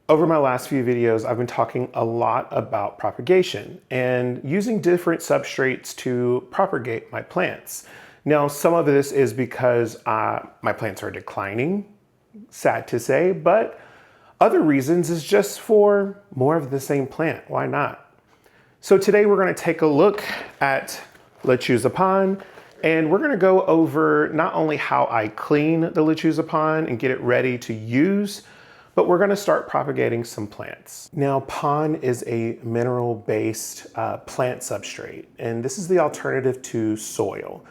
Over my last few videos, I've been talking a lot about propagation and using different substrates to propagate my plants. Now, some of this is because my plants are declining, sad to say, but other reasons is just for more of the same plant. Why not? So today we're going to take a look at Lechuza PON, and we're going to go over not only how I clean the Lechuza PON and get it ready to use, but we're going to start propagating some plants. Now, PON is a mineral-based plant substrate, and this is the alternative to soil.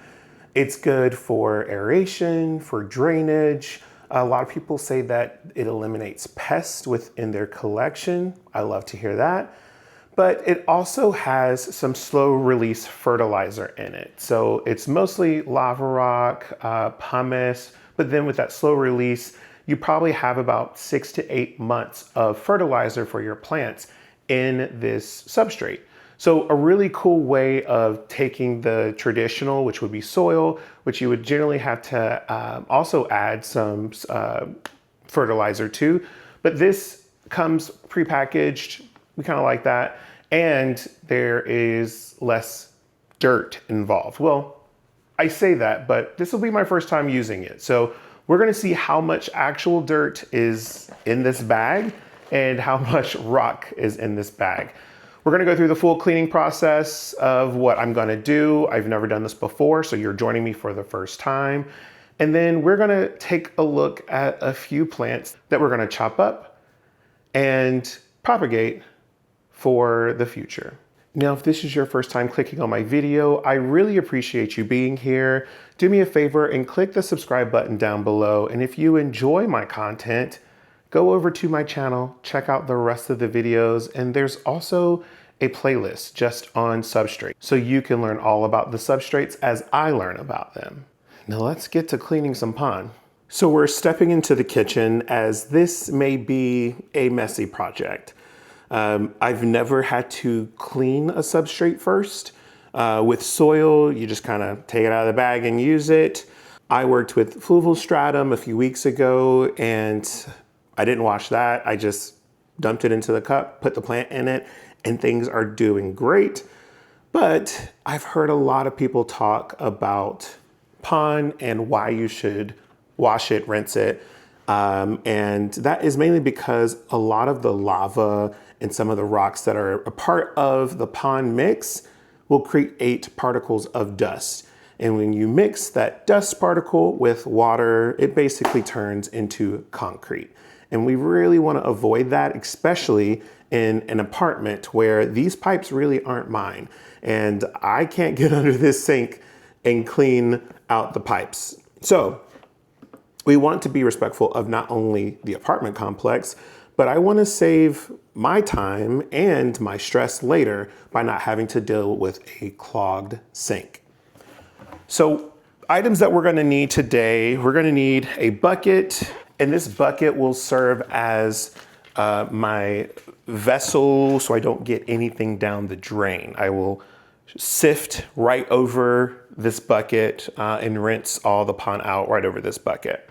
It's good for aeration, for drainage. A lot of people say that it eliminates pests within their collection. I love to hear that. But it also has some slow release fertilizer in it. So it's mostly lava rock, pumice, but then with that slow release, you probably have about 6 to 8 months of fertilizer for your plants in this substrate. So a really cool way of taking the traditional, which would be soil, which you would generally have to also add some fertilizer to, but this comes prepackaged. We kind of like that. And there is less dirt involved. Well, I say that, but this will be my first time using it. So we're gonna see how much actual dirt is in this bag and how much rock is in this bag. We're gonna go through the full cleaning process of what I'm gonna do. I've never done this before, so you're joining me for the first time. And then we're gonna take a look at a few plants that we're gonna chop up and propagate for the future. Now, if this is your first time clicking on my video, I really appreciate you being here. Do me a favor and click the subscribe button down below. And if you enjoy my content, go over to my channel, check out the rest of the videos. And there's also a playlist just on substrate, so you can learn all about the substrates as I learn about them. Now let's get to cleaning some PON. So we're stepping into the kitchen, as this may be a messy project. I've never had to clean a substrate first. With soil, you just kind of take it out of the bag and use it. I worked with fluvial stratum a few weeks ago, and I didn't wash that. I just dumped it into the cup, put the plant in it, and things are doing great. But I've heard a lot of people talk about PON and why you should wash it, rinse it. And that is mainly because a lot of the lava and some of the rocks that are a part of the PON mix will create particles of dust. And when you mix that dust particle with water, it basically turns into concrete. And we really want to avoid that, especially in an apartment where these pipes really aren't mine. And I can't get under this sink and clean out the pipes. So we want to be respectful of not only the apartment complex, but I want to save my time and my stress later by not having to deal with a clogged sink. So items that we're going to need today, we're going to need a bucket, and this bucket will serve as my vessel so I don't get anything down the drain. I will sift right over this bucket and rinse all the PON out right over this bucket.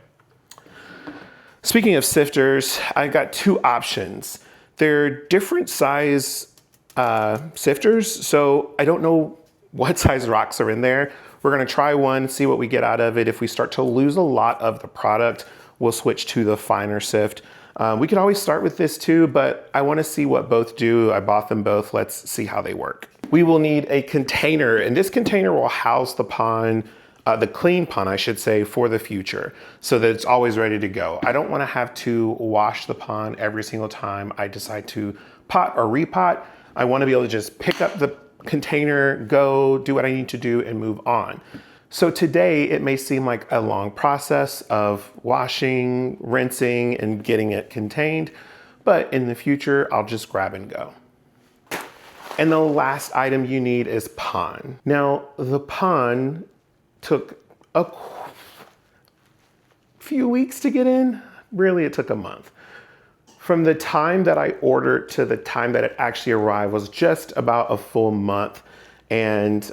Speaking of sifters, I got two options. They're different size sifters, so I don't know what size rocks are in there. We're gonna try one, see what we get out of it. If we start to lose a lot of the product, we'll switch to the finer sift. We could always start with this too, but I wanna see what both do. I bought them both, let's see how they work. We will need a container, and this container will house the PON, the clean PON, I should say, for the future, so that it's always ready to go. I don't want to have to wash the PON every single time I decide to pot or repot. I want to be able to just pick up the container, go do what I need to do, and move on. So today it may seem like a long process of washing, rinsing, and getting it contained, but in the future, I'll just grab and go. And the last item you need is PON. Now, the PON took a few weeks to get in. Really, it took a month. From the time that I ordered to the time that it actually arrived was just about a full month. And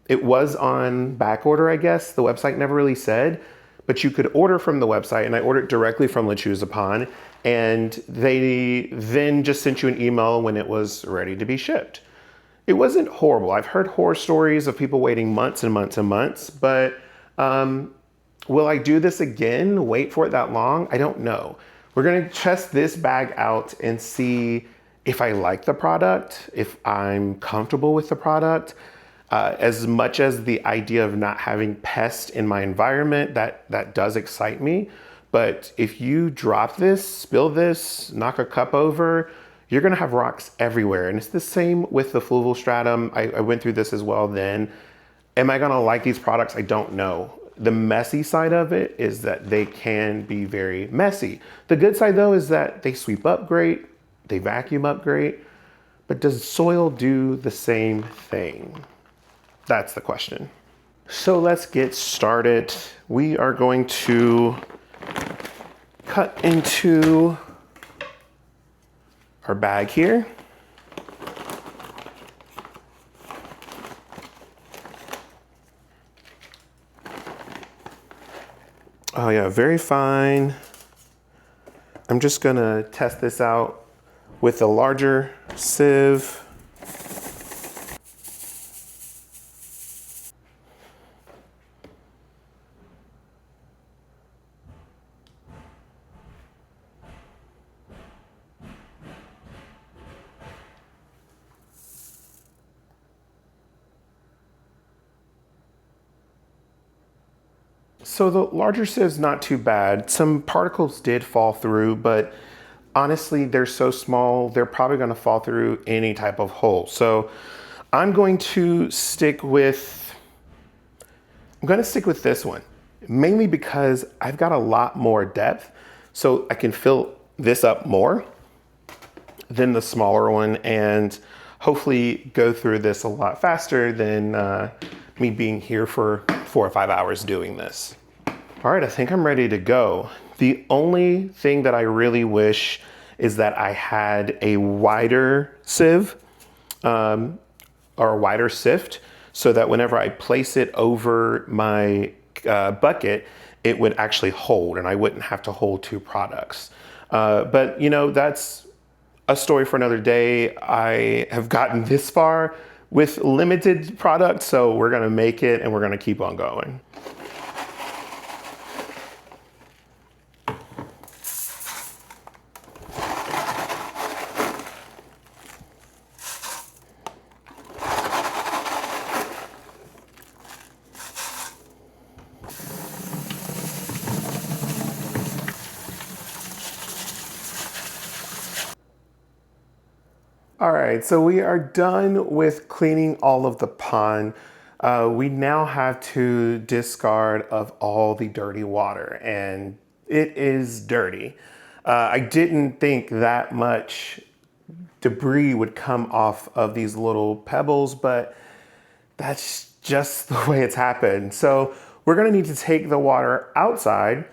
it was on back order, I guess. The website never really said, but you could order from the website, and I ordered directly from Lechuza PON, and they then just sent you an email when it was ready to be shipped. It wasn't horrible. I've heard horror stories of people waiting months and months and months, but will I do this again? Wait for it that long? I don't know. We're gonna test this bag out and see if I like the product, if I'm comfortable with the product. As much as the idea of not having pests in my environment, that does excite me. But if you drop this, spill this, knock a cup over, you're gonna have rocks everywhere. And it's the same with the fluval stratum. I went through this as well then. Am I gonna like these products? I don't know. The messy side of it is that they can be very messy. The good side though is that they sweep up great, they vacuum up great, but does soil do the same thing? That's the question. So let's get started. We are going to cut into our bag here. Oh yeah, very fine. I'm just gonna test this out with a larger sieve. So the larger sieve's not too bad. Some particles did fall through, but honestly, they're so small, they're probably gonna fall through any type of hole. So I'm going to stick with this one, mainly because I've got a lot more depth, so I can fill this up more than the smaller one and hopefully go through this a lot faster than me being here for 4 or 5 hours doing this. All right, I think I'm ready to go. The only thing that I really wish is that I had a wider sieve or a wider sift so that whenever I place it over my bucket, it would actually hold and I wouldn't have to hold 2 products. But you know, that's a story for another day. I have gotten this far with limited product, so we're gonna make it and we're gonna keep on going. All right, so we are done with cleaning all of the pond. We now have to discard of all the dirty water, and it is dirty. I didn't think that much debris would come off of these little pebbles, but that's just the way it's happened. So we're gonna need to take the water outside,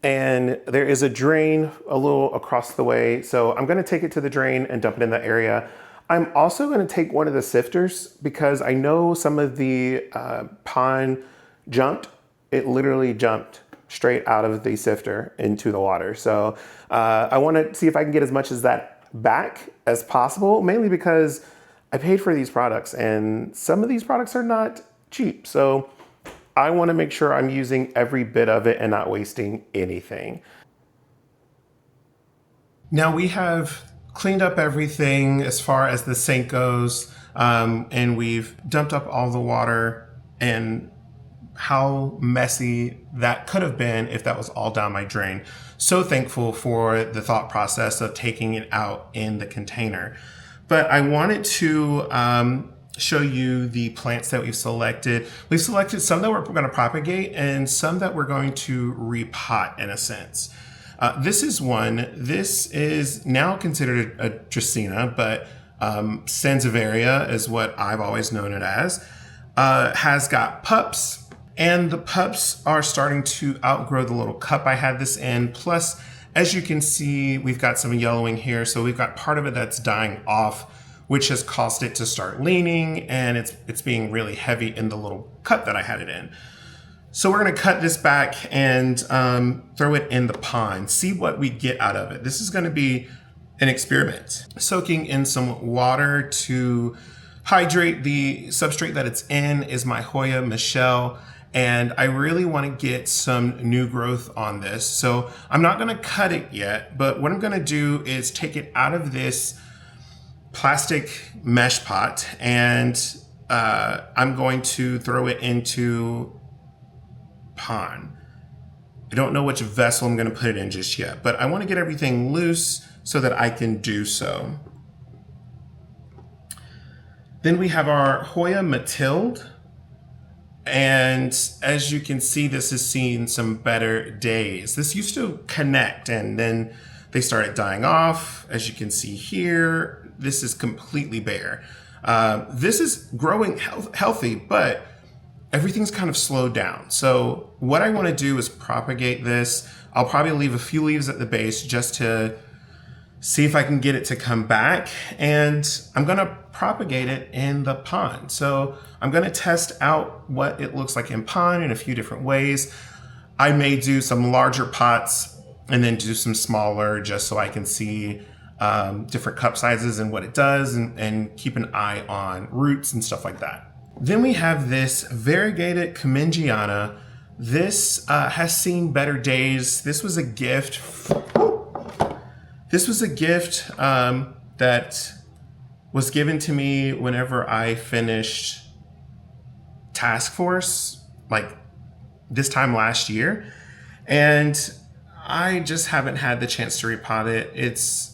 and there is a drain a little across the way. So I'm gonna take it to the drain and dump it in that area. I'm also gonna take one of the sifters because I know some of the pond jumped. It literally jumped straight out of the sifter into the water. So I wanna see if I can get as much as that back as possible, mainly because I paid for these products and some of these products are not cheap. So I wanna make sure I'm using every bit of it and not wasting anything. Now we have cleaned up everything as far as the sink goes, and we've dumped up all the water, and how messy that could have been if that was all down my drain. So thankful for the thought process of taking it out in the container. But I wanted to show you the plants that we've selected. We've selected some that we're going to propagate and some that we're going to repot in a sense. This is one. This is now considered a Dracaena, but Sansevieria is what I've always known it as. Has got pups, and the pups are starting to outgrow the little cup I had this in. Plus, as you can see, we've got some yellowing here, so we've got part of it that's dying off, which has caused it to start leaning, and it's being really heavy in the little cup that I had it in. So we're gonna cut this back and throw it in the pond, see what we get out of it. This is gonna be an experiment. Soaking in some water to hydrate the substrate that it's in is my Hoya Michelle, and I really want to get some new growth on this. So I'm not gonna cut it yet, but what I'm gonna do is take it out of this plastic mesh pot and I'm going to throw it into pond. I don't know which vessel I'm going to put it in just yet, but I want to get everything loose so that I can do so. Then we have our Hoya Mathilde, and as you can see, this has seen some better days. This used to connect and then they started dying off. As you can see here, this is completely bare. This is growing healthy, but everything's kind of slowed down. So what I want to do is propagate this. I'll probably leave a few leaves at the base just to see if I can get it to come back, and I'm gonna propagate it in the pond. So I'm gonna test out what it looks like in pond in a few different ways. I may do some larger pots and then do some smaller just so I can see different cup sizes and what it does, and keep an eye on roots and stuff like that. Then we have this variegated Comengiana. This has seen better days. This was a gift. This was a gift that was given to me whenever I finished Task Force, like this time last year. And I just haven't had the chance to repot it. It's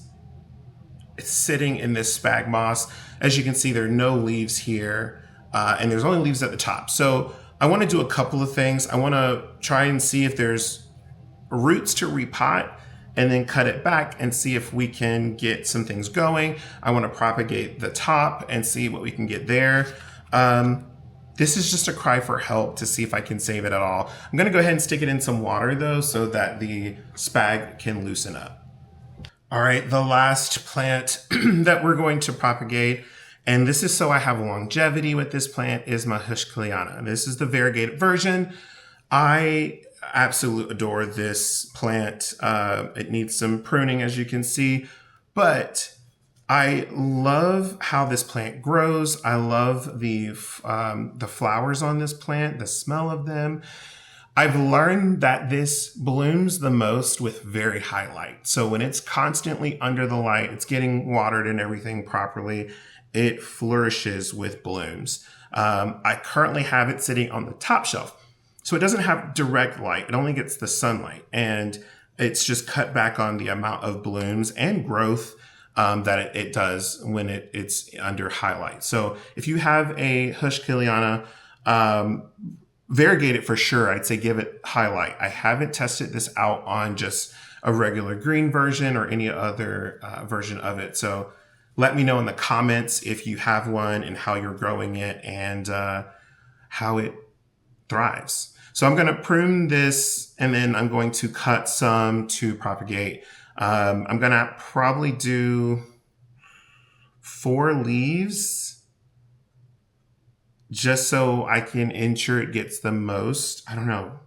sitting in this spag moss. As you can see, there are no leaves here. And there's only leaves at the top. So I want to do a couple of things. I want to try and see if there's roots to repot and then cut it back and see if we can get some things going. I want to propagate the top and see what we can get there. This is just a cry for help to see if I can save it at all. I'm going to go ahead and stick it in some water though, so that the spag can loosen up. All right, the last plant that we're going to propagate, and this is so I have longevity with this plant, is my Hushkiliana. This is the variegated version. I absolutely adore this plant. It needs some pruning, as you can see, but I love how this plant grows. I love the flowers on this plant, the smell of them. I've learned that this blooms the most with very high light. So when it's constantly under the light, it's getting watered and everything properly, it flourishes with blooms. I currently have it sitting on the top shelf. So it doesn't have direct light. It only gets the sunlight, and it's just cut back on the amount of blooms and growth that it does when it's under highlight. So if you have a Hushkiliana, variegate it for sure. I'd say give it highlight. I haven't tested this out on just a regular green version or any other version of it. So let me know in the comments if you have one and how you're growing it and how it thrives. So I'm going to prune this, and then I'm going to cut some to propagate. I'm going to probably do 4 leaves just so I can ensure it gets the most. I don't know.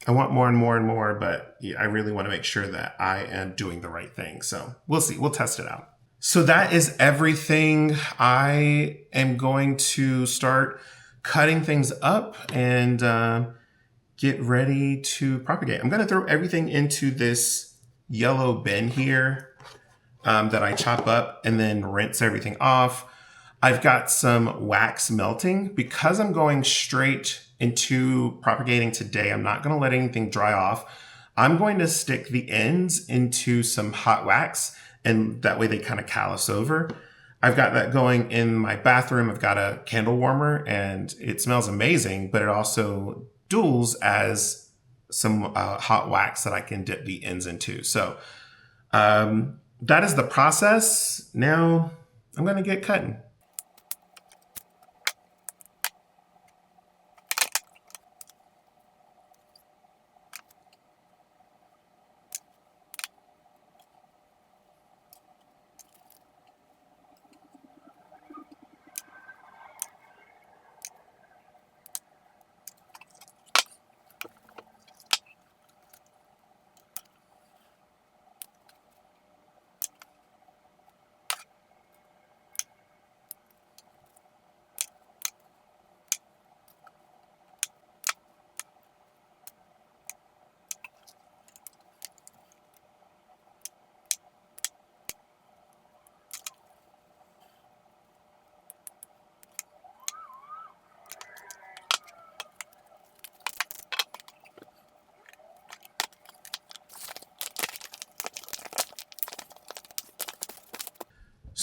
I want more and more and more, but I really want to make sure that I am doing the right thing. So we'll see. We'll test it out. So that is everything. I am going to start cutting things up and get ready to propagate. I'm going to throw everything into this yellow bin here that I chop up and then rinse everything off. I've got some wax melting. Because I'm going straight into propagating today, I'm not going to let anything dry off. I'm going to stick the ends into some hot wax, and that way they kind of callus over. I've got that going in my bathroom. I've got a candle warmer, and it smells amazing, but it also duels as some hot wax that I can dip the ends into. So that is the process. Now I'm going to get cutting.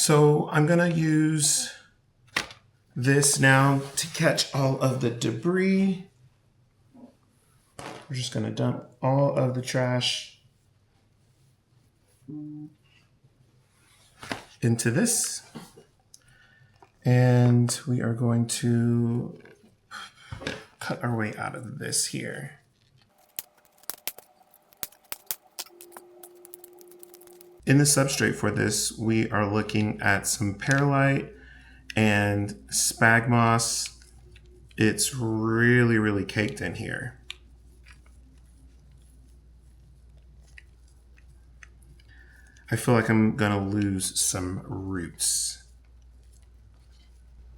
So I'm gonna use this now to catch all of the debris. We're just gonna dump all of the trash into this. And we are going to cut our way out of this here. In the substrate for this, we are looking at some perlite and spag moss. It's really, really caked in here. I feel like I'm gonna lose some roots.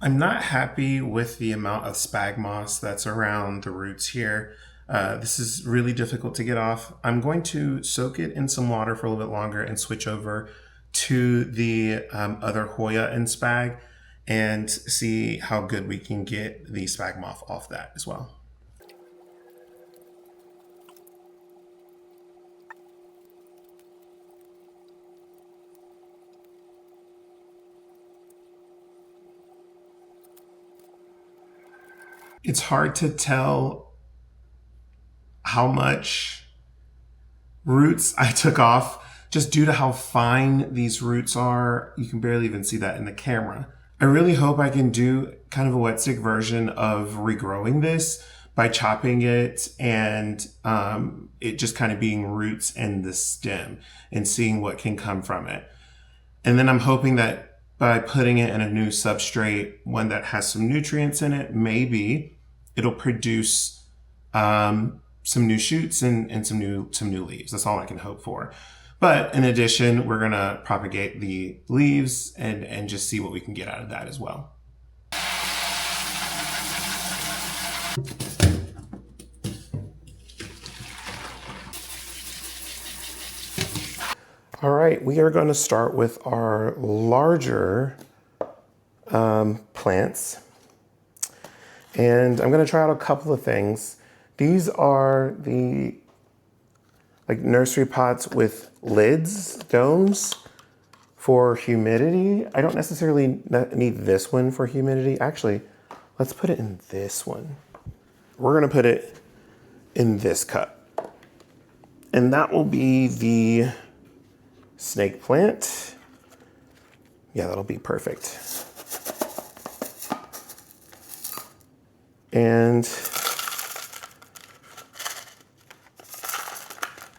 I'm not happy with the amount of spag moss that's around the roots here. This is really difficult to get off. I'm going to soak it in some water for a little bit longer and switch over to the other Hoya and spag and see how good we can get the spag moss off that as well. It's hard to tell how much roots I took off just due to how fine these roots are. You can barely even see that in the camera. I really hope I can do kind of a wet stick version of regrowing this by chopping it and it just kind of being roots and the stem and seeing what can come from it. And then I'm hoping that by putting it in a new substrate, one that has some nutrients in it, maybe it'll produce some new shoots and some new leaves. That's all I can hope for. But in addition, we're gonna propagate the leaves and just see what we can get out of that as well. All right, we are gonna start with our larger plants. And I'm gonna try out a couple of things. These are the nursery pots with lids, domes for humidity. I don't necessarily need this one for humidity. Actually, let's put it in this one. We're gonna put it in this cup. And that will be the snake plant. Yeah, that'll be perfect. And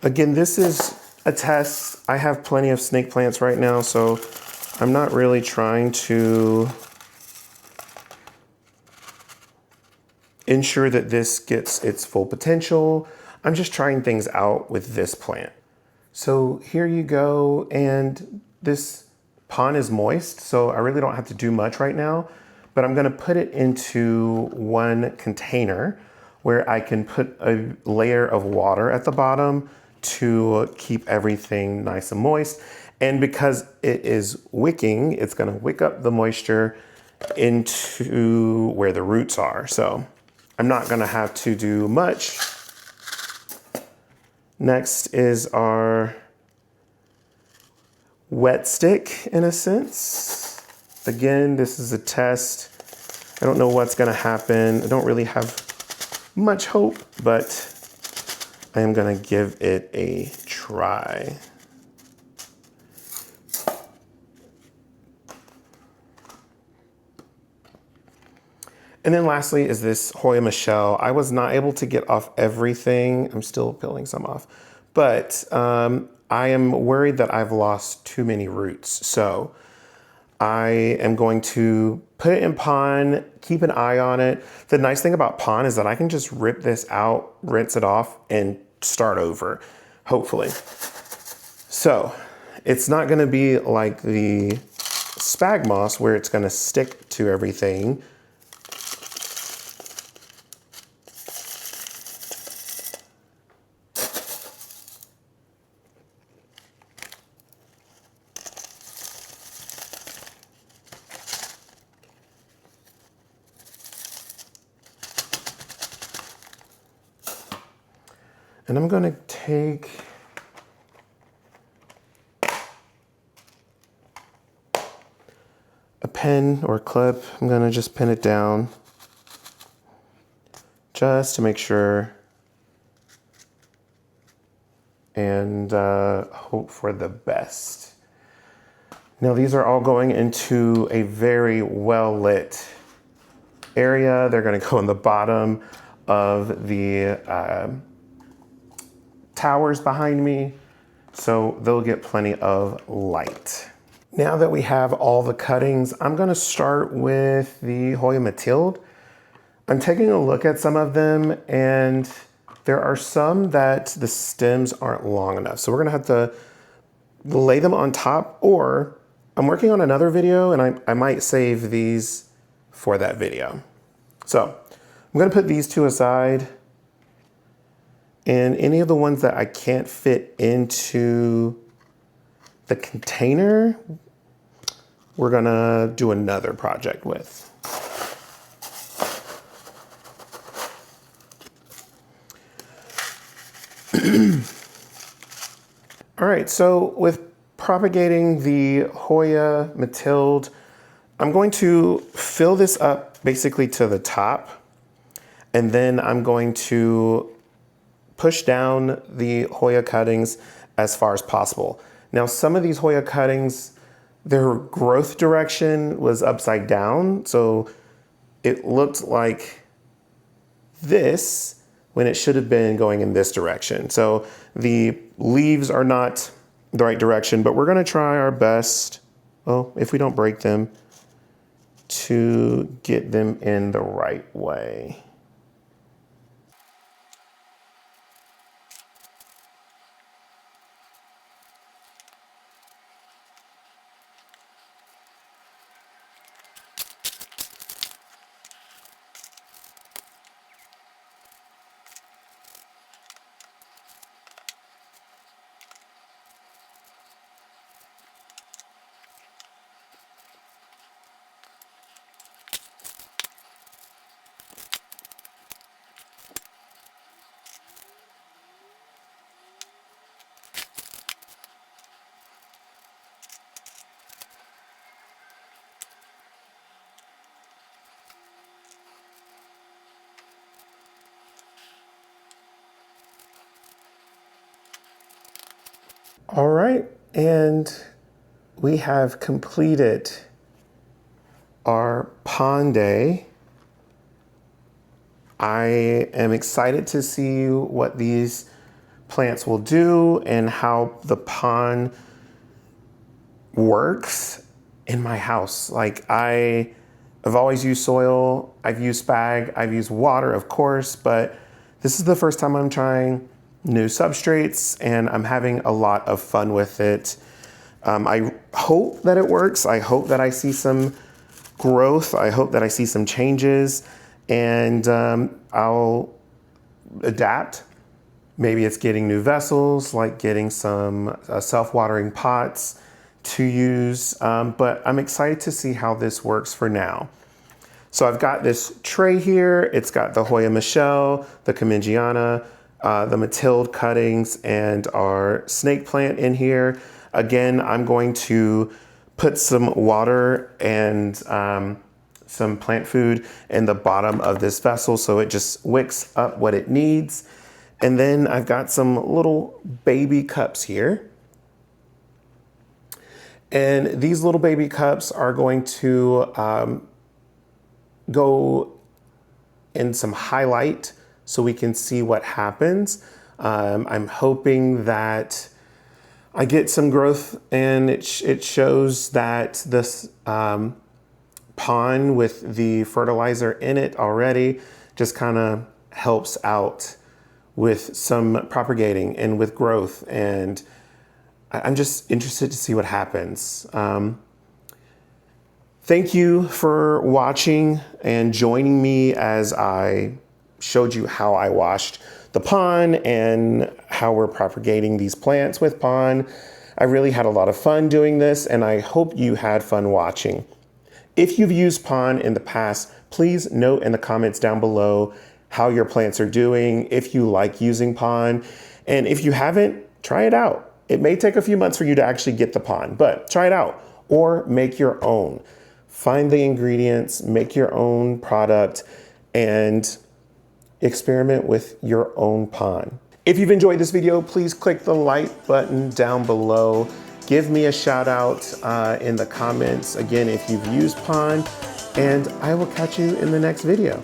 again, this is a test. I have plenty of snake plants right now, so I'm not really trying to ensure that this gets its full potential. I'm just trying things out with this plant. So here you go, and this pond is moist, so I really don't have to do much right now, but I'm gonna put it into one container where I can put a layer of water at the bottom to keep everything nice and moist. And because it is wicking, it's gonna wick up the moisture into where the roots are. So I'm not gonna have to do much. Next is our wet stick, in a sense. Again, this is a test. I don't know what's gonna happen. I don't really have much hope, but I am gonna give it a try. And then lastly is this Hoya Michelle. I was not able to get off everything. I'm still peeling some off, but I am worried that I've lost too many roots. So I am going to put it in pon, keep an eye on it. The nice thing about pon is that I can just rip this out, rinse it off, and start over, hopefully. So it's not gonna be like the spag moss where it's gonna stick to everything. And I'm gonna take a pen or clip. I'm gonna just pin it down just to make sure and hope for the best. Now these are all going into a very well lit area. They're gonna go in the bottom of the towers behind me, so they'll get plenty of light. Now that we have all the cuttings, I'm gonna start with the Hoya Mathilde. I'm taking a look at some of them, and there are some that the stems aren't long enough. So we're gonna have to lay them on top, or I'm working on another video and I might save these for that video. So I'm gonna put these two aside, and any of the ones that I can't fit into the container, we're gonna do another project with. All right, so with propagating the Hoya Mathilde, I'm going to fill this up basically to the top, and then I'm going to push down the Hoya cuttings as far as possible. Now, some of these Hoya cuttings, their growth direction was upside down, so it looked like this when it should have been going in this direction. So the leaves are not the right direction, but we're gonna try our best, well, if we don't break them, to get them in the right way. All right, and we have completed our pond day. I am excited to see what these plants will do and how the pond works in my house. Like, I've always used soil, I've used spag, I've used water, of course, but this is the first time I'm trying new substrates, and I'm having a lot of fun with it. I hope that it works. I hope that I see some growth. I hope that I see some changes, and I'll adapt. Maybe it's getting new vessels, like getting some self-watering pots to use, but I'm excited to see how this works for now. So I've got this tray here. It's got the Hoya Michelle, the Comengiana, the Mathilde cuttings, and our snake plant in here. Again, I'm going to put some water and some plant food in the bottom of this vessel so it just wicks up what it needs. And then I've got some little baby cups here. And these little baby cups are going to go in some highlight so we can see what happens. I'm hoping that I get some growth, and it shows that this pond with the fertilizer in it already just kind of helps out with some propagating and with growth. And I'm just interested to see what happens. Thank you for watching and joining me as I showed you how I washed the pond and how we're propagating these plants with pond. I really had a lot of fun doing this, and I hope you had fun watching. If you've used pond in the past, please note in the comments down below how your plants are doing, if you like using pond, and if you haven't, try it out. It may take a few months for you to actually get the pond, but try it out or make your own. find the ingredients, make your own product, and experiment with your own pon. If you've enjoyed this video, please click the like button down below. Give me a shout out in the comments, again, if you've used pon, and I will catch you in the next video.